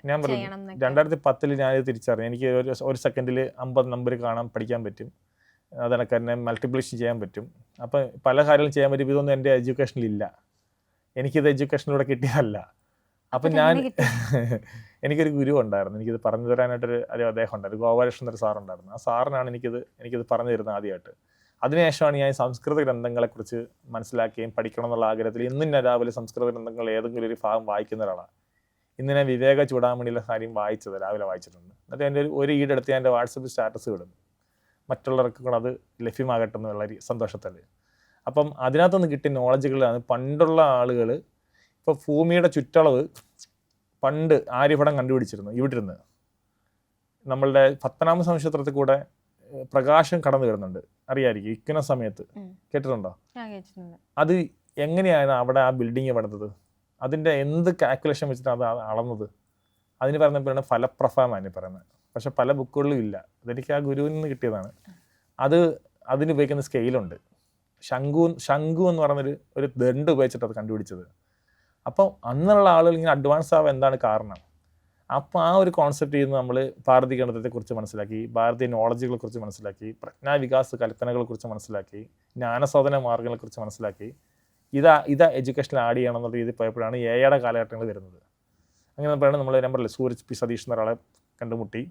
ഞാൻ പറഞ്ഞു 2010 ഞാനിത് തിരിച്ചറിഞ്ഞു. എനിക്ക് ഒരു സെക്കൻഡിൽ 50 നമ്പർ കാണാൻ പഠിക്കാൻ പറ്റും, അതിനൊക്കെ തന്നെ മൾട്ടിപ്ലിക്കേഷൻ ചെയ്യാൻ പറ്റും. അപ്പം പല കാര്യങ്ങളും ചെയ്യാൻ പറ്റും. ഇതൊന്നും എൻ്റെ എഡ്യൂക്കേഷനിലില്ല. എനിക്കിത് എഡ്യൂക്കേഷനിലൂടെ കിട്ടിയതല്ല. അപ്പം ഞാൻ എനിക്കൊരു ഗുരു ഉണ്ടായിരുന്നു, എനിക്കിത് പറഞ്ഞു തരാനായിട്ടൊരു അദ്ദേഹം ഉണ്ടായിരുന്നു, ഗോപാലകൃഷ്ണൻ എന്നൊരു സാറുണ്ടായിരുന്നു. ആ സാറിനാണ് എനിക്കിത് പറഞ്ഞു തരുന്നത് ആദ്യമായിട്ട്. അതിനുശേഷമാണ് ഞാൻ സംസ്കൃത ഗ്രന്ഥങ്ങളെക്കുറിച്ച് മനസ്സിലാക്കുകയും പഠിക്കണം എന്നുള്ള ആഗ്രഹത്തിൽ ഇന്നും ഞാൻ രാവിലെ സംസ്കൃത ഗ്രന്ഥങ്ങൾ ഏതെങ്കിലും ഒരു ഭാഗം വായിക്കുന്ന ഒരാളാണ്. ഇന്ന് ഞാൻ വിവേക ചൂടാമണിയിലെ കാര്യം വായിച്ചത് രാവിലെ വായിച്ചിട്ടുണ്ട്. എന്നിട്ട് എൻ്റെ ഒരു ഈടെടുത്ത് ഞാൻ എൻ്റെ വാട്സപ്പ് സ്റ്റാറ്റസ് വിടും, മറ്റുള്ളവർക്ക് കൂടെ അത് ലഭ്യമാകട്ടെ എന്നുള്ള സന്തോഷത്തിൽ. അപ്പം അതിനകത്തുനിന്ന് കിട്ടിയ നോളജുകളാണ് പണ്ടുള്ള ആളുകൾ. ഇപ്പോൾ ഭൂമിയുടെ ചുറ്റളവ് പണ്ട് ആര്യഭടം കണ്ടുപിടിച്ചിരുന്നു. ഇവിടെ ഇരുന്ന് നമ്മളുടെ പത്മനാഭ സംക്ഷേത്രത്തിൽ കൂടെ പ്രകാശം കടന്നു വരുന്നുണ്ട്, അറിയാമായിരിക്കും, ഇക്കുന്ന സമയത്ത് കേട്ടിട്ടുണ്ടോ? അത് എങ്ങനെയാണ് അവിടെ ആ ബിൽഡിങ് പണിതത്? അതിൻ്റെ എന്ത് കാൽക്കുലേഷൻ വെച്ചിട്ടാണ് അത് അളന്നത്? അതിന് പറഞ്ഞപ്പോഴാണ് ഫലപ്രഭമാണ് പറയുന്നത്. പക്ഷെ പല ബുക്കുകളിലും ഇല്ല. അതെനിക്ക് ആ ഗുരുവിൽ നിന്ന് കിട്ടിയതാണ്. അതിന് ഉപയോഗിക്കുന്ന സ്കെയിലുണ്ട്. ശംഖു എന്ന് പറയുന്നൊരു ദണ്ട് ഉപയോഗിച്ചിട്ട് അത് കണ്ടുപിടിച്ചത്. അപ്പോൾ അന്നുള്ള ആളുകൾ ഇങ്ങനെ അഡ്വാൻസ് ആവാൻ എന്താണ് കാരണം? അപ്പോൾ ആ ഒരു കോൺസെപ്റ്റ് ചെയ്യുന്ന നമ്മൾ ഭാരതീയ ഗണിതത്തെക്കുറിച്ച് മനസ്സിലാക്കി, ഭാരതീയ നോളജുകളെ കുറിച്ച് മനസ്സിലാക്കി, പ്രജ്ഞാവികാസ കൽപ്പനകളെ കുറിച്ച് മനസ്സിലാക്കി, ജ്ഞാനസാധന മാർഗ്ഗങ്ങളെ കുറിച്ച് മനസ്സിലാക്കി. ഇതാ എഡ്യൂക്കേഷനിൽ ആഡ് ചെയ്യണം എന്നുള്ള രീതിയിൽ പോയപ്പോഴാണ് എയുടെ കാലഘട്ടങ്ങൾ വരുന്നത്. അങ്ങനെ പറയുന്നത് നമ്മൾ നമ്പറിൽ സൂരജ് പി സതീഷ് എന്നൊരാളെ കണ്ടുമുട്ടി.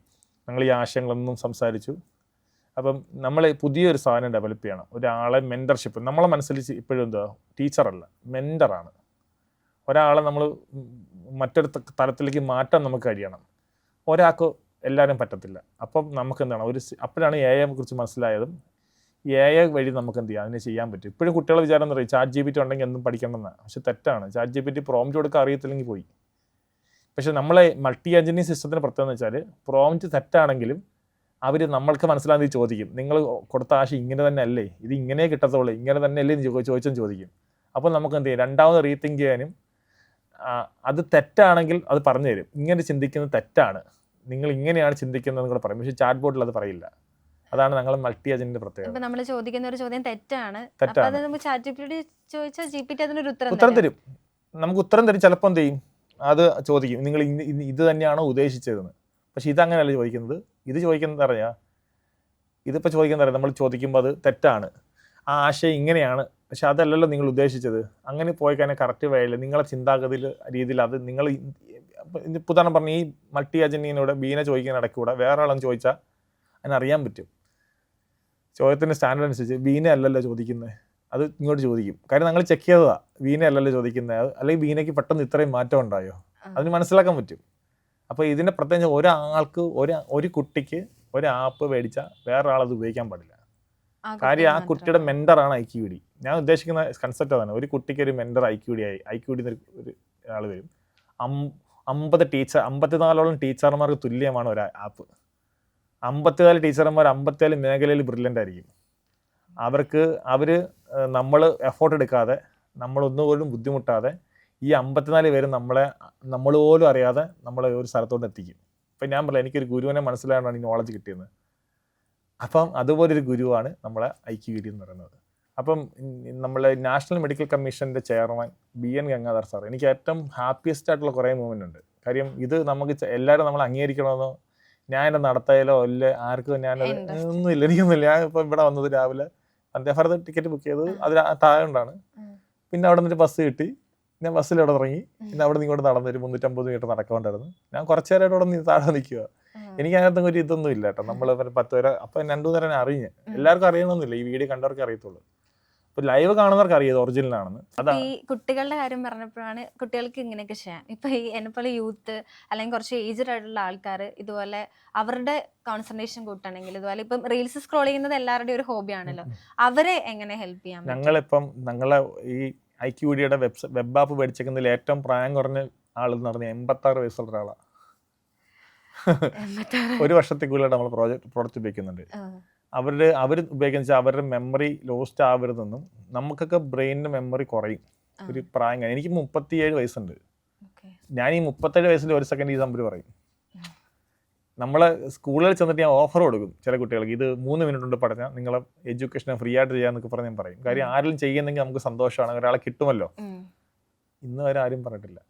ഞങ്ങൾ ഈ ആശയങ്ങളൊന്നും സംസാരിച്ചു. അപ്പം നമ്മൾ പുതിയൊരു സാധനം ഡെവലപ്പ് ചെയ്യണം, ഒരാളെ മെൻറ്റർഷിപ്പ്. നമ്മളെ മനസ്സിൽ ഇപ്പോഴും എന്താ, ടീച്ചറല്ല, മെൻറ്ററാണ്. ഒരാളെ നമ്മൾ മറ്റൊരു തലത്തിലേക്ക് മാറ്റാൻ നമുക്ക് കഴിയണം. ഒരാൾക്ക് എല്ലാവരും പറ്റത്തില്ല. അപ്പം നമുക്ക് എന്താണ് അപ്പോഴാണ് എയെ കുറിച്ച് മനസ്സിലായതും എ വഴി നമുക്ക് എന്ത് ചെയ്യാം, അതിനെ ചെയ്യാൻ പറ്റും. ഇപ്പോഴും കുട്ടികളെ വിചാരം എന്ന് പറയും ChatGPT ഉണ്ടെങ്കിൽ എന്തും പഠിക്കണമെന്നാണ്. പക്ഷെ തെറ്റാണ്. ChatGPT പ്രോംപ്റ്റ് കൊടുക്കാൻ അറിയത്തില്ലെങ്കിൽ പോയി. പക്ഷെ നമ്മളെ മൾട്ടി എഞ്ചിനീയറിംഗ് സിസ്റ്റത്തിന് പ്രത്യേകത എന്ന് വെച്ചാൽ പ്രോംപ്റ്റ് തെറ്റാണെങ്കിലും അവർ നമ്മൾക്ക് മനസ്സിലാക്കി ചോദിക്കും, നിങ്ങൾ കൊടുത്ത ആശയം ഇങ്ങനെ തന്നെ അല്ലേ, ഇത് ഇങ്ങനെ കിട്ടത്തുള്ളൂ, ഇങ്ങനെ തന്നെ അല്ലേ എന്ന് ചോദിക്കും. അപ്പോൾ നമുക്ക് എന്ത് ചെയ്യും, രണ്ടാമത് റീതിങ്ക് ചെയ്യാനും അത് തെറ്റാണെങ്കിൽ അത് പറഞ്ഞു തരും. ഇങ്ങനെ ചിന്തിക്കുന്നത് തെറ്റാണ്, നിങ്ങൾ ഇങ്ങനെയാണ് ചിന്തിക്കുന്നത് കൂടെ പറയും. പക്ഷേ ചാറ്റ് ബോർഡിൽ അത് പറയില്ല. അതാണ് ഞങ്ങൾ മൾട്ടി ഏജന്റിന്റെ പ്രത്യേകത. നമ്മൾ ചോദിക്കുന്ന ഒരു ചോദ്യം തെറ്റാണ്, ഉത്തരം തരും. നമുക്ക് ഉത്തരം തരും. ചിലപ്പോൾ എന്ത് ചെയ്യും, അത് ചോദിക്കും, നിങ്ങൾ ഇത് തന്നെയാണോ ഉദ്ദേശിച്ചതെന്ന്. പക്ഷെ ഇതങ്ങനെയല്ല ചോദിക്കുന്നത്. ഇത് ചോദിക്കുന്നത് അറിയാം, ഇതിപ്പോൾ ചോദിക്കുന്നത് അറിയാം, നമ്മൾ ചോദിക്കുമ്പോൾ അത് തെറ്റാണ്, ആ ആശയം ഇങ്ങനെയാണ്, പക്ഷെ അതല്ലല്ലോ നിങ്ങൾ ഉദ്ദേശിച്ചത്. അങ്ങനെ പോയി കഴിഞ്ഞാൽ കറക്റ്റ് വഴിയില്ല. നിങ്ങളെ ചിന്താഗതി രീതിയിൽ അത് നിങ്ങൾ ഉദാഹരണം പറഞ്ഞ ഈ മൾട്ടി ഏജന്റിനോട് ബീനെ ചോദിക്കുന്ന ഇടയ്ക്കൂടെ വേറെ ആളെന്ന് ചോദിച്ചാൽ അതിനറിയാൻ പറ്റും. ചോദ്യത്തിൻ്റെ സ്റ്റാൻഡേർഡ് അനുസരിച്ച് ബീനെ അല്ലല്ലോ ചോദിക്കുന്നത്, അത് ഇങ്ങോട്ട് ചോദിക്കും. കാര്യം ഞങ്ങൾ ചെക്ക് ചെയ്തതാ, ബീനെ അല്ലല്ലോ ചോദിക്കുന്നത്. അല്ലെങ്കിൽ ബീനയ്ക്ക് പെട്ടെന്ന് ഇത്രയും മാറ്റം ഉണ്ടായോ, അതിന് മനസ്സിലാക്കാൻ പറ്റും. അപ്പോൾ ഇതിൻ്റെ പ്രത്യേകിച്ച് ഒരാൾക്ക് ഒരു കുട്ടിക്ക് ഒരു ആപ്പ് മേടിച്ചാൽ വേറെ ആളത് ഉപയോഗിക്കാൻ പാടില്ല. കാര്യം ആ കുട്ടിയുടെ മെൻറ്ററാണ് IQD. ഞാൻ ഉദ്ദേശിക്കുന്ന കൺസെപ്റ്റ് അതാണ്. ഒരു കുട്ടിക്ക് ഒരു മെൻറ്റർ IQD ഒരു ആൾ വരും. 54 ടീച്ചർമാർക്ക് തുല്യമാണ് ഒരു ആപ്പ്. 54 ടീച്ചർമാർ 54 മേഖലയിൽ ബ്രില്യൻ്റ് ആയിരിക്കും. അവർ നമ്മൾ എഫോർട്ട് എടുക്കാതെ, നമ്മളൊന്നുപോലും ബുദ്ധിമുട്ടാതെ ഈ 54 പേരും നമ്മൾ പോലും അറിയാതെ നമ്മളെ ഒരു സ്ഥലത്തോട്ട് എത്തിക്കും. ഇപ്പം ഞാൻ പറയാം, എനിക്കൊരു ഗുരുവിനെ മനസ്സിലായതാണ് ഈ നോളജ് കിട്ടിയത്. അപ്പം അതുപോലൊരു ഗുരുവാണ് നമ്മളെ IQD എന്ന് പറയുന്നത്. അപ്പം നമ്മളെ നാഷണൽ മെഡിക്കൽ കമ്മീഷൻ്റെ ചെയർമാൻ BN ഗംഗാധർ സാർ, എനിക്ക് ഏറ്റവും ഹാപ്പിയസ്റ്റ് ആയിട്ടുള്ള കുറേ മൂവ്മെൻ്റ് ഉണ്ട്. കാര്യം ഇത് നമുക്ക് എല്ലാവരും നമ്മൾ അംഗീകരിക്കണമെന്നോ ഞാൻ എൻ്റെ നടത്തയിലോ അല്ല ആർക്കും ഒന്നുമില്ല, എനിക്കൊന്നുമില്ല. ഞാൻ ഇപ്പോൾ ഇവിടെ വന്നത് രാവിലെ വന്ദേഭാരത് ടിക്കറ്റ് ബുക്ക് ചെയ്തത് അതിൽ താഴെ കൊണ്ടാണ്. പിന്നെ അവിടെ നിന്നൊരു ബസ് കിട്ടി, ഞാൻ ബസ്സിൽ അവിടെ ഇറങ്ങി. പിന്നെ അവിടെ നിന്ന് ഇങ്ങോട്ട് നടന്നൊരു 350 മീറ്റർ നടക്കാണ്ടായിരുന്നു. ഞാൻ കുറച്ച് നേരമായിട്ട് അവിടെ നിന്ന് താഴെ നിൽക്കുക. എനിക്ക് അതിനകത്ത് ഒരു ഇതൊന്നും ഇല്ല കേട്ടോ. നമ്മൾ 10 പേരെ അപ്പം 2 നേരം അറിഞ്ഞ്, എല്ലാവർക്കും അറിയണമെന്നില്ല, ഈ വീഡിയോ കണ്ടവർക്ക് അറിയത്തുള്ളൂ. ഇപ്പൊ ലൈവ് കാണുന്നവർക്ക് അറിയാം ഒറിജിനൽ ആണെന്ന്. ഈ കുട്ടികളുടെ കാര്യം പറഞ്ഞപ്പോഴാണ് കുട്ടികൾക്ക് ഇങ്ങനെയൊക്കെ ചെയ്യാം. ഇപ്പൊ ഈ എന്നെപ്പോലെ യൂത്ത് അല്ലെങ്കിൽ കുറച്ച് ഏജ്ഡ് ആയിട്ടുള്ള ആൾക്കാർ ഇതുപോലെ അവരുടെ കോൺസെൻട്രേഷൻ കൂട്ടണമെങ്കിൽ, ഇതുപോലെ ഇപ്പം റീൽസ് സ്ക്രോൾ ചെയ്യുന്നത് എല്ലാവരുടെയും ഒരു ഹോബിയാണല്ലോ, അവരെ എങ്ങനെ ഹെൽപ്പ് ചെയ്യാം? ഞങ്ങളെ ഈ IQDയുടെ വെബ് ആപ്പ് മേടിച്ചേക്കുന്നതിൽ ഏറ്റവും പ്രായം കുറഞ്ഞ ആളെന്ന് പറഞ്ഞാൽ 86 വയസ്സുള്ള ഒരാളാണ്. 1 വർഷത്തേക്കുള്ളിൽ നമ്മൾ പ്രോഡക്റ്റ് ഉപയോഗിക്കുന്നുണ്ട്. അവർ ഉപയോഗിക്കുന്ന വെച്ചാൽ അവരുടെ മെമ്മറി ലോസ്റ്റ് ആവരുതെന്നും നമുക്കൊക്കെ ബ്രെയിനിൻ്റെ മെമ്മറി കുറയും ഒരു പ്രായം കഴിഞ്ഞ്. എനിക്ക് 37 വയസ്സുണ്ട്. ഞാൻ ഈ 37 വയസ്സിൽ 1 സെക്കൻഡ് ഈ സംഭവം പറയും. നമ്മളെ സ്കൂളിൽ ചെന്നിട്ട് ഞാൻ ഓഫർ കൊടുക്കും ചില കുട്ടികൾക്ക്, ഇത് 3 മിനിറ്റ് കൊണ്ട് പഠിച്ചാൽ നിങ്ങളെ എഡ്യൂക്കേഷൻ ഫ്രീ ആയിട്ട് ചെയ്യാന്നൊക്കെ പറഞ്ഞ് ഞാൻ പറയും. കാര്യം ആരെങ്കിലും ചെയ്യുന്നെങ്കിൽ നമുക്ക് സന്തോഷമാണ്, ഒരാളെ കിട്ടുമല്ലോ. ഇന്ന് വരെ ആരും പറഞ്ഞിട്ടില്ല,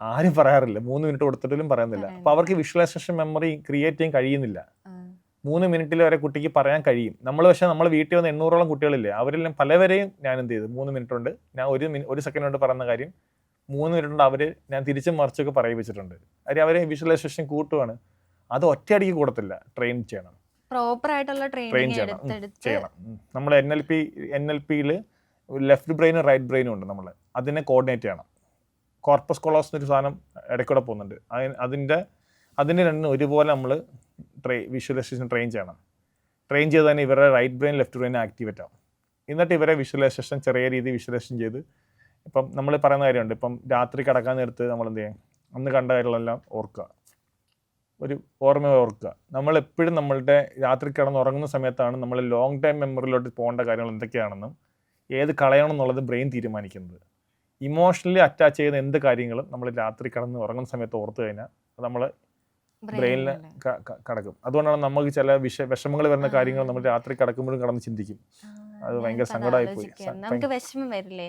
ആരും പറയാറില്ല. 3 മിനിറ്റ് കൊടുത്തിട്ടും പറയുന്നില്ല. അപ്പോൾ അവർക്ക് വിഷ്വലൈസേഷൻ മെമ്മറി ക്രിയേറ്റ് ചെയ്യാൻ കഴിയുന്നില്ല. 3 മിനിറ്റിൽ വരെ കുട്ടിക്ക് പറയാൻ കഴിയും. പക്ഷേ നമ്മൾ വീട്ടിൽ വന്ന് 800ഓളം കുട്ടികളില്ലേ, അവരെല്ലാം പലവരെയും ഞാൻ എന്ത് ചെയ്തു, 3 മിനിറ്റ് കൊണ്ട് ഞാൻ 1 സെക്കൻഡ് കൊണ്ട് പറയുന്ന കാര്യം 3 മിനിറ്റ് കൊണ്ട് ഞാൻ തിരിച്ചും മറിച്ചൊക്കെ പറയിപ്പിച്ചിട്ടുണ്ട്. അവരെ വിഷ്വലൈസേഷൻ കൂട്ടുവാണ്. അത് ഒറ്റയടിക്ക് കൂടത്തില്ല, ട്രെയിൻ ചെയ്യണം, പ്രോപ്പർ ആയിട്ടുള്ള ട്രെയിൻ ചെയ്യണം. നമ്മൾ NLPയിൽ ലെഫ്റ്റ് ബ്രെയിനും റൈറ്റ് ബ്രെയിനും ഉണ്ട്. നമ്മൾ അതിനെ കോർഡിനേറ്റ് ചെയ്യണം. കോർപ്പസ് കൊളോസ് എന്നൊരു സാധനം ഇടയ്ക്കൂടെ പോകുന്നുണ്ട്. അതിന് രണ്ടും ഒരുപോലെ നമ്മൾ വിഷ്വലൈസേഷൻ ട്രെയിൻ ചെയ്യണം. ട്രെയിൻ ചെയ്ത് തന്നെ ഇവരുടെ right brain left brain activate ആവും. എന്നിട്ട് ഇവരെ വിഷ്വലൈസേഷൻ ചെറിയ രീതിയിൽ വിഷ്വലൈസേഷൻ ചെയ്ത്, ഇപ്പം നമ്മൾ പറയുന്ന കാര്യമുണ്ട്, ഇപ്പം രാത്രി കിടക്കാൻ നേരത്ത് നമ്മൾ എന്ത് ചെയ്യും, അന്ന് കണ്ട കാര്യങ്ങളെല്ലാം ഓർക്കുക, ഒരു ഓർമ്മ ഓർക്കുക. നമ്മളെപ്പോഴും നമ്മളുടെ രാത്രി കിടന്നുറങ്ങുന്ന സമയത്താണ് നമ്മൾ ലോങ് ടൈം മെമ്മറിയിലോട്ട് പോകേണ്ട കാര്യങ്ങൾ എന്തൊക്കെയാണെന്നും ഏത് കളയണം എന്നുള്ളത് ബ്രെയിൻ തീരുമാനിക്കുന്നത്. ഇമോഷണലി അറ്റാച്ച് ചെയ്യുന്ന എന്ത് കാര്യങ്ങളും നമ്മൾ രാത്രി കിടന്ന് ഉറങ്ങുന്ന സമയത്ത് ഓർത്ത് കഴിഞ്ഞാൽ അത് നമ്മൾ ബ്രെയിനിൽ കിടക്കും. അതുകൊണ്ടാണ് നമുക്ക് ചില വിഷമങ്ങൾ വരുന്ന കാര്യങ്ങൾ നമ്മൾ രാത്രി കിടക്കുമ്പോഴും കിടന്ന് ചിന്തിക്കും. അത് ഭയങ്കര സങ്കടമായി പോയി. നമുക്ക് വിഷമം വരില്ലേ,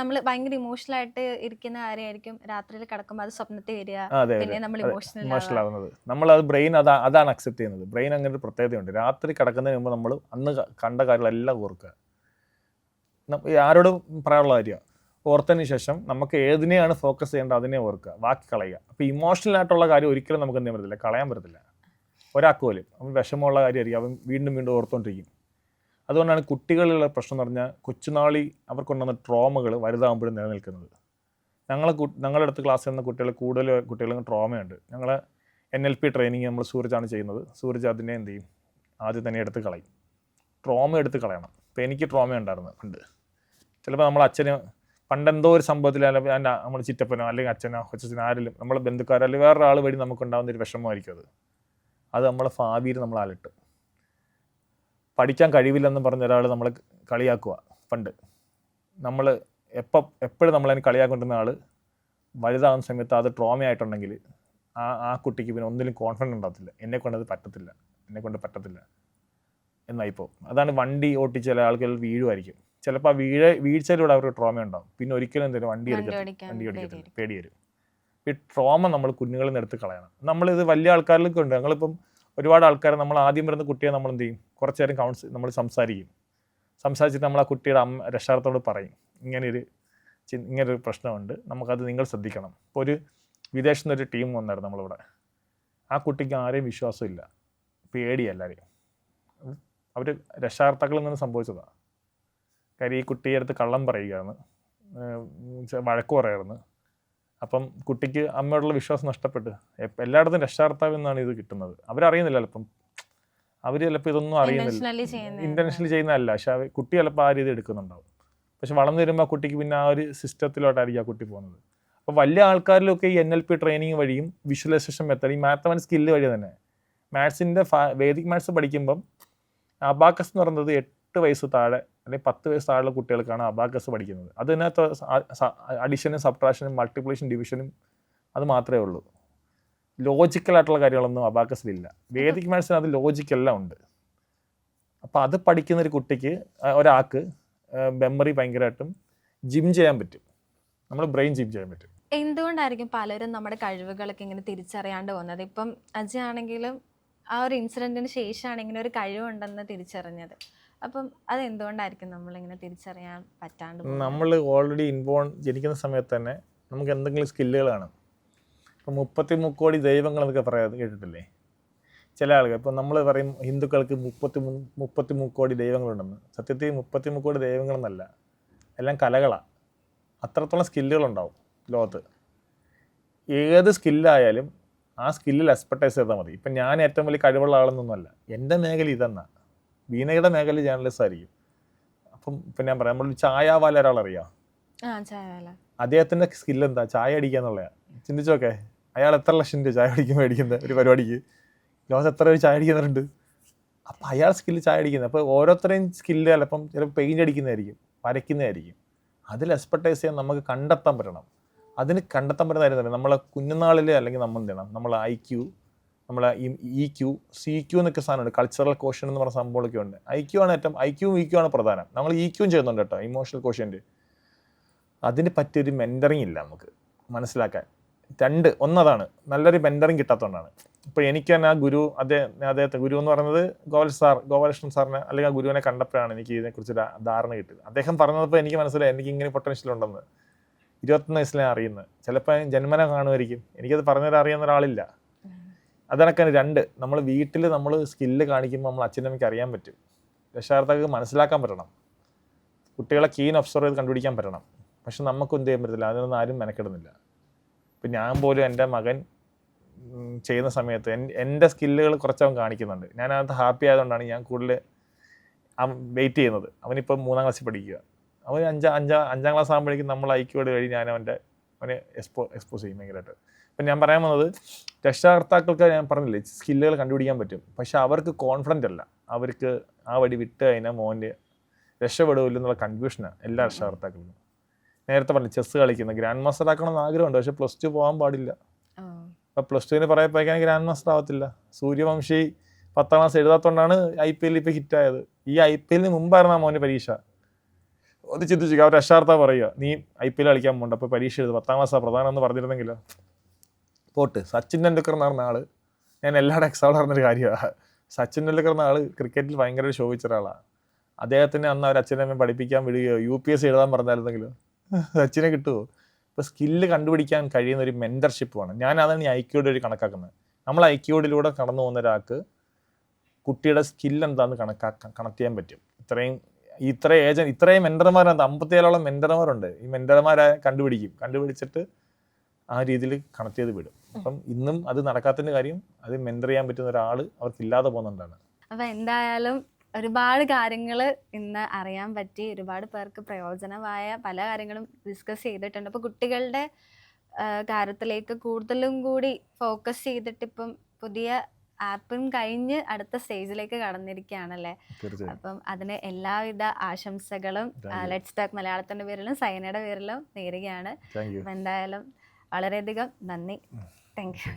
നമ്മൾ ഭയങ്കര ഇമോഷണൽ ആയിട്ട് ഇരിക്കുന്ന കാര്യമായിരിക്കും, രാത്രിയിൽ കിടക്കുമ്പോൾ അത് സ്വപ്നത്തിൽ വരിക, പിന്നെ നമ്മൾ ഇമോഷണൽ ആവുന്നത്. നമ്മളത് ബ്രെയിൻ അതാണ് അക്സെപ്റ്റ് ചെയ്യുന്നത്. ബ്രെയിൻ അങ്ങനെ ഒരു പ്രത്യേകതയുണ്ട്. രാത്രി കിടക്കുന്നതിന് മുമ്പ് നമ്മൾ അന്ന് കണ്ട കാര്യങ്ങളെല്ലാം ഓർക്കുക. ആരോടും പറയാനുള്ള കാര്യമാണ്. ഓർത്തതിന് ശേഷം നമുക്ക് ഏതിനെയാണ് ഫോക്കസ് ചെയ്യേണ്ടത് അതിനെ ഓർക്കുക, ബാക്കി കളയുക. അപ്പോൾ ഇമോഷണൽ ആയിട്ടുള്ള കാര്യം ഒരിക്കലും നമുക്ക് എന്ത് ചെയ്യാൻ പറ്റില്ല, കളയാൻ പറ്റത്തില്ല. ഒരാൾക്ക് പോലും അവൻ വിഷമമുള്ള കാര്യമായിരിക്കും, അവൻ വീണ്ടും വീണ്ടും ഓർത്തുകൊണ്ടിരിക്കും. അതുകൊണ്ടാണ് കുട്ടികളിലുള്ള പ്രശ്നം എന്ന് പറഞ്ഞാൽ കൊച്ചുനാളി അവർക്കുണ്ടാകുന്ന ട്രോമകൾ വലുതാകുമ്പോഴും നിലനിൽക്കുന്നത്. ഞങ്ങളുടെ അടുത്ത് ക്ലാസ്സിൽ നിന്ന് കൂടുതൽ കുട്ടികൾക്ക് ട്രോമയുണ്ട്. ഞങ്ങൾ NLP ട്രെയിനിങ് നമ്മൾ സൂരജാണ് ചെയ്യുന്നത്. സൂരജ് അതിനെ എന്ത് ചെയ്യും, ആദ്യം തന്നെ എടുത്ത് കളയും, ട്രോമ എടുത്ത് കളയണം. ഇപ്പോൾ എനിക്ക് ട്രോമ ഉണ്ടായിരുന്നു പണ്ട്. ചിലപ്പോൾ നമ്മൾ അച്ഛന് പണ്ടെന്തോ ഒരു സംഭവത്തിൽ നമ്മൾ ചിറ്റപ്പനോ അല്ലെങ്കിൽ അച്ഛനോ കൊച്ചനോ ആരെങ്കിലും നമ്മളെ ബന്ധുക്കാരോ അല്ലെങ്കിൽ വേറൊരാൾ വഴി നമുക്കുണ്ടാകുന്ന ഒരു വിഷമമായിരിക്കും. അത് നമ്മളെ ഭാവിയിൽ നമ്മൾ അലട്ടും. പഠിക്കാൻ കഴിവില്ലെന്ന് പറഞ്ഞ ഒരാൾ നമ്മളെ കളിയാക്കുക പണ്ട്. നമ്മൾ എപ്പോഴും നമ്മളതിന് കളിയാക്കൊണ്ടിരുന്ന ആൾ വലുതാകുന്ന സമയത്ത് അത് ട്രോമയായിട്ടുണ്ടെങ്കിൽ ആ കുട്ടിക്ക് പിന്നെ ഒന്നിലും കോൺഫിഡൻസ് ഉണ്ടാകത്തില്ല. എന്നെക്കൊണ്ട് പറ്റത്തില്ല എന്നായിപ്പോൾ. അതാണ് വണ്ടി ഓട്ടിച്ച് ചില ആൾക്കാർ വീഴുമായിരിക്കും. ചിലപ്പോൾ ആ വീഴ്ചയിലൂടെ അവർക്ക് ട്രോമ ഉണ്ടാവും. പിന്നെ ഒരിക്കലും എന്തെങ്കിലും വണ്ടി ഓടിക്കത്തില്ല, പേടി വരും. ഈ ട്രോമ നമ്മൾ കുഞ്ഞുങ്ങളിൽ നിന്ന് എടുത്ത് കളയണം. നമ്മളിത് വലിയ ആൾക്കാരിലൊക്കെ ഉണ്ട്. ഞങ്ങളിപ്പം ഒരുപാട് ആൾക്കാർ നമ്മൾ ആദ്യം വരുന്ന കുട്ടിയെ നമ്മൾ എന്ത് ചെയ്യും, കുറച്ച് നേരം നമ്മൾ സംസാരിച്ചിട്ട് നമ്മൾ ആ കുട്ടിയുടെ രക്ഷാകർത്തോട് പറയും, ഇങ്ങനൊരു പ്രശ്നമുണ്ട്, നമുക്കത് നിങ്ങൾ ശ്രദ്ധിക്കണം. ഇപ്പോൾ ഒരു വിദേശത്ത് നിന്നൊരു ടീം വന്നായിരുന്നു നമ്മളിവിടെ. ആ കുട്ടിക്ക് ആരെയും വിശ്വാസമില്ല, പേടിയാണ് എല്ലാവരെയും. അവർ രക്ഷാകർത്താക്കളിൽ നിന്ന് സംഭവിച്ചതാണ്. കാര്യം ഈ കുട്ടിയെ അടുത്ത് കള്ളം പറയുകയാണ്, വഴക്ക് പറയായിരുന്നു. അപ്പം കുട്ടിക്ക് അമ്മയോടുള്ള വിശ്വാസം നഷ്ടപ്പെട്ട് എല്ലായിടത്തും രക്ഷാകർത്താവ് എന്നാണ് ഇത് കിട്ടുന്നത്. അവരറിയുന്നില്ല, അവർ ചിലപ്പോൾ ഇതൊന്നും അറിയുന്നില്ല, ഇൻറ്റൻഷനലി ചെയ്യുന്നതല്ല. പക്ഷെ കുട്ടി ചിലപ്പോൾ ആ രീതി എടുക്കുന്നുണ്ടാവും. പക്ഷെ വളർന്നു വരുമ്പോൾ ആ കുട്ടിക്ക് പിന്നെ ആ ഒരു സിസ്റ്റത്തിലോട്ടായിരിക്കും ആ കുട്ടി പോകുന്നത്. അപ്പോൾ വലിയ ആൾക്കാരിലൊക്കെ ഈ NLP ട്രെയിനിങ് വഴിയും വിഷ്വലൈസേഷൻ മെത്തേഡ്, ഈ മാത്തമാറ്റിക്സ് സ്കില്ല് വഴി തന്നെ മാത്സിൻ്റെ വേദിക് മാത്സ് പഠിക്കുമ്പം അബാക്കസ് എന്ന് പറയുന്നത് 8 വയസ്സ് താഴെ അല്ലെങ്കിൽ 10 വയസ്സ് താഴെയുള്ള കുട്ടികൾക്കാണ് അബാക്കസ് പഠിക്കുന്നത്. അതിനകത്ത് അഡിഷനും സബ്ട്രാക്ഷനും മൾട്ടിപ്ലിക്കേഷൻ ഡിവിഷനും അത് മാത്രമേ ഉള്ളൂ. ലോജിക്കലായിട്ടുള്ള കാര്യങ്ങളൊന്നും അബാക്കസിലില്ല. വേദിക് മാത്സിന് അത് ലോജിക്കെല്ലാം ഉണ്ട്. അപ്പോൾ അത് പഠിക്കുന്ന ഒരു കുട്ടിക്ക്, ഒരാൾക്ക് മെമ്മറി ഭയങ്കരമായിട്ടും ജിം ചെയ്യാൻ പറ്റും. നമ്മൾ ബ്രെയിൻ ജിം ചെയ്യാൻ പറ്റും. എന്തുകൊണ്ടായിരിക്കും പലരും നമ്മുടെ കഴിവുകളൊക്കെ ഇങ്ങനെ തിരിച്ചറിയാണ്ട് പോകുന്നത്? ഇപ്പം അജയ് ആണെങ്കിലും ആ ഒരു ഇൻസിഡൻറ്റിന് ശേഷമാണ് ഇങ്ങനെ ഒരു കഴിവുണ്ടെന്ന് തിരിച്ചറിഞ്ഞത്. അപ്പം അതെന്തുകൊണ്ടായിരിക്കും നമ്മളിങ്ങനെ തിരിച്ചറിയാൻ പറ്റാണ്ട്? നമ്മൾ ഓൾറെഡി ജനിക്കുന്ന സമയത്ത് തന്നെ നമുക്ക് എന്തെങ്കിലും സ്കില്ലുകൾ കാണും. ഇപ്പം 33 കോടി ദൈവങ്ങൾ എന്നൊക്കെ പറയാതെ കേട്ടിട്ടില്ലേ ചില ആളുകൾ? ഇപ്പം നമ്മൾ പറയും ഹിന്ദുക്കൾക്ക് 33 കോടി ദൈവങ്ങളുണ്ടെന്ന്. സത്യത്തിൽ 33 കോടി ദൈവങ്ങളെന്നല്ല, എല്ലാം കലകളാണ്. അത്രത്തോളം സ്കില്ലുകളുണ്ടാവും ലോകത്ത്. ഏത് സ്കില്ലായാലും ആ സ്കില്ലിൽ എക്സ്പെർട്ടൈസ് ചെയ്താൽ മതി. ഇപ്പം ഞാൻ ഏറ്റവും വലിയ കഴിവുള്ള ആളെന്നൊന്നുമല്ല, എൻ്റെ മേഖല ഇതെന്നാണ്. വീണയുടെ മേഖല ജേർണലിസ്റ്റ് ആയിരിക്കും. അപ്പം ഇപ്പം ഞാൻ പറയാം, നമ്മൾ ചായവാല ഒരാളറിയാം, അദ്ദേഹത്തിൻ്റെ സ്കില്ല് എന്താ? ചായ അടിക്കുക എന്നുള്ളതാണ്. ചിന്തിച്ചോക്കെ, അയാൾ എത്ര ലക്ഷം രൂപ ചായ അടിക്കുമ്പോൾ മേടിക്കുന്നത് ഒരു പരിപാടിക്ക്? ലോകത്ത് എത്ര പേര് ചായ അടിക്കുന്നവരുണ്ട്? അപ്പം അയാൾ സ്കില്ല് ചായ അടിക്കുന്നത്. അപ്പോൾ ഓരോരുത്തരെയും സ്കില്ല് ചിലപ്പം പെയിൻ്റ് അടിക്കുന്നതായിരിക്കും, വരയ്ക്കുന്നതായിരിക്കും. അതിൽ എക്സ്പെർട്ടൈസ് ചെയ്യാൻ നമുക്ക് കണ്ടെത്താൻ പറ്റണം. അതിന് കണ്ടെത്താൻ പറ്റുന്ന കാര്യം തന്നെ നമ്മളെ കുഞ്ഞുനാളിൽ, അല്ലെങ്കിൽ നമ്മൾ എന്ത് ചെയ്യണം, നമ്മളെ IQ, നമ്മളെ EQ, CQ എന്നൊക്കെ സാധനമുണ്ട്. കൾച്ചറൽ കോഷ്യൻ എന്ന് പറഞ്ഞ സംഭവമൊക്കെ ഉണ്ട്. IQ ആണ് ഏറ്റവും, IQ EQ ആണ് പ്രധാനം. നമ്മൾ EQ ചെയ്യുന്നുണ്ട് കേട്ടോ, ഇമോഷണൽ കോഷ്യൻ്റ്. അതിന് പറ്റിയൊരു മെൻറ്ററിങ് ഇല്ല നമുക്ക് മനസ്സിലാക്കാൻ. ഒന്നതാണ്, നല്ലൊരു മെൻറ്ററിങ് കിട്ടാത്തതുകൊണ്ടാണ്. ഇപ്പോൾ എനിക്ക് തന്നെ ആ ഗുരു അദ്ദേഹത്തെ ഗുരു എന്ന് പറയുന്നത് ഗോപാലകൃഷ്ണൻ സാറിനെ അല്ലെങ്കിൽ ആ ഗുരുവിനെ കണ്ടപ്പോഴാണ് എനിക്ക് ഇതിനെക്കുറിച്ച് ധാരണ കിട്ടിയത്. അദ്ദേഹം പറഞ്ഞപ്പോൾ എനിക്ക് മനസ്സിലായി എനിക്ക് ഇങ്ങനെ പൊട്ടൻഷ്യൽ ഉണ്ടെന്ന്. 21 വയസ്സിലാണ് അറിയുന്നത്. ചിലപ്പോൾ ജന്മന കാണുമായിരിക്കും, എനിക്കത് പറഞ്ഞുതരാൻ അറിയാവുന്ന ഒരാളില്ല. അതൊക്കെയാണ് രണ്ട്. നമ്മൾ വീട്ടിൽ നമ്മൾ സ്കില്ല് കാണിക്കുമ്പോൾ നമ്മൾ അച്ഛനമ്മയ്ക്ക് അറിയാൻ പറ്റും, രക്ഷകർത്താക്കൾക്ക് മനസ്സിലാക്കാൻ പറ്റണം, കുട്ടികളെ കീൻ ഒബ്സർവ് ചെയ്ത് കണ്ടുപിടിക്കാൻ പറ്റണം. പക്ഷെ നമുക്കും എന്ത് ചെയ്യാൻ പറ്റത്തില്ല, അതിനൊന്നും ആരും മെനക്കെടുന്നില്ല. ഇപ്പം ഞാൻ പോലും എൻ്റെ മകൻ ചെയ്യുന്ന സമയത്ത് എൻ്റെ സ്കില്ലുകൾ കുറച്ചവൻ കാണിക്കുന്നുണ്ട്. ഞാനകത്ത് ഹാപ്പി ആയതുകൊണ്ടാണ് ഞാൻ കൂടുതൽ വെയിറ്റ് ചെയ്യുന്നത്. അവനിപ്പം 3ാം ക്ലാസ്സിൽ പഠിക്കുക. അവൻ അഞ്ചാം ക്ലാസ് ആകുമ്പോഴേക്കും നമ്മൾ ഐക്യോട് വഴി ഞാൻ അവനെ എക്സ്പോസ് ചെയ്യും ഭയങ്കരമായിട്ട്. അപ്പം ഞാൻ പറയാൻ വന്നത്, രക്ഷകർത്താക്കൾക്ക് ഞാൻ പറഞ്ഞില്ലേ സ്കില്ലുകൾ കണ്ടുപിടിക്കാൻ പറ്റും, പക്ഷെ അവർക്ക് കോൺഫിഡൻ്റ് അല്ല. അവർക്ക് ആ വഴി വിട്ട് കഴിഞ്ഞാൽ മോൻ്റെ രക്ഷപ്പെടുമില്ലെന്നുള്ള കൺഫ്യൂഷനാണ് എല്ലാ രക്ഷകർത്താക്കൾക്കും. നേരത്തെ പറഞ്ഞു ചെസ്സ് കളിക്കുന്ന ഗ്രാൻഡ് മാസ്റ്റർ ആക്കണമെന്ന് ആഗ്രഹമുണ്ട്, പക്ഷെ +2 പോകാൻ പാടില്ല. അപ്പോൾ +2 പറയപ്പോഴേക്കാൻ ഗ്രാൻഡ് മാസ്റ്റർ ആവത്തില്ല. സൂര്യവംശി 10ാം ക്ലാസ് എഴുതാത്തതുകൊണ്ടാണ് IPL ഇപ്പോൾ ഹിറ്റായത്. ഈ IPL മുമ്പായിരുന്നു ആ മോൻ്റെ പരീക്ഷ. ഒന്ന് ചിന്തിച്ചു, അവർ രക്ഷാർത്താവ് പറയുക നീ IPL കളിക്കാൻ പോകണ്ട, അപ്പോൾ പരീക്ഷ എഴുതും, 10ാം ക്ലാസ്സാണ് പ്രധാനം എന്ന് പറഞ്ഞിരുന്നെങ്കിലോ. പോട്ട് സച്ചിൻ ടെണ്ടുൽക്കർ എന്ന് പറഞ്ഞ ആള്, ഞാൻ എല്ലാവരുടെ എക്സാമ്പിൾ പറഞ്ഞൊരു കാര്യമാണ്. സച്ചിൻ ടെണ്ടുൽക്കർ എന്ന ആള് ക്രിക്കറ്റിൽ ഭയങ്കര ശോഭിച്ച ഒരാളാണ്. അദ്ദേഹത്തിന് അന്ന് അവർ അച്ഛനമ്മ പഠിപ്പിക്കാൻ വിടുകയോ UPSC എഴുതാൻ പറഞ്ഞായിരുന്നെങ്കിലോ സച്ചിനെ കിട്ടുമോ? ഇപ്പോൾ സ്കില്ല് കണ്ടുപിടിക്കാൻ കഴിയുന്ന ഒരു മെൻറ്റർഷിപ്പ് വേണം. ഞാൻ അതാണ് ഈ ഐക്യോട് വഴി കണക്കാക്കുന്നത്. നമ്മൾ ഐക്യോഡിലൂടെ കടന്നു പോകുന്ന ഒരാൾക്ക് കുട്ടിയുടെ സ്കില്ല് എന്താണെന്ന് കണക്ട് ചെയ്യാൻ പറ്റും. ഇത്രയും മെൻറ്റർമാരുണ്ട്, 57ഓളം മെൻറ്റർമാരുണ്ട്. ഈ മെൻറ്റർമാരെ കണ്ടുപിടിച്ചിട്ട് ആ രീതിയിൽ കണക്ട് ചെയ്ത് വിടും. അപ്പം ഇന്നും അത് നടക്കാത്തതിൻ്റെ കാര്യം അത് മെൻറ്റർ ചെയ്യാൻ പറ്റുന്ന ഒരാൾ അവർക്കില്ലാതെ പോകുന്നുണ്ടാണ്. അപ്പം എന്തായാലും ഒരുപാട് കാര്യങ്ങൾ ഇന്ന് അറിയാൻ പറ്റി, ഒരുപാട് പേർക്ക് പ്രയോജനമായ പല കാര്യങ്ങളും ഡിസ്കസ് ചെയ്തിട്ടുണ്ട്. അപ്പോൾ കുട്ടികളുടെ കാര്യത്തിലേക്ക് കൂടുതലും കൂടി ഫോക്കസ് ചെയ്തിട്ട് ഇപ്പം പുതിയ ആപ്പും കഴിഞ്ഞ് അടുത്ത സ്റ്റേജിലേക്ക് കടന്നിരിക്കുകയാണല്ലേ. അപ്പം അതിന് എല്ലാവിധ ആശംസകളും ലെറ്റ്സ് ടോക്ക് മലയാളത്തിൻ്റെ പേരിലും സൈനയുടെ പേരിലും നേരുകയാണ്. അപ്പം എന്തായാലും വളരെയധികം നന്ദി. Thank you.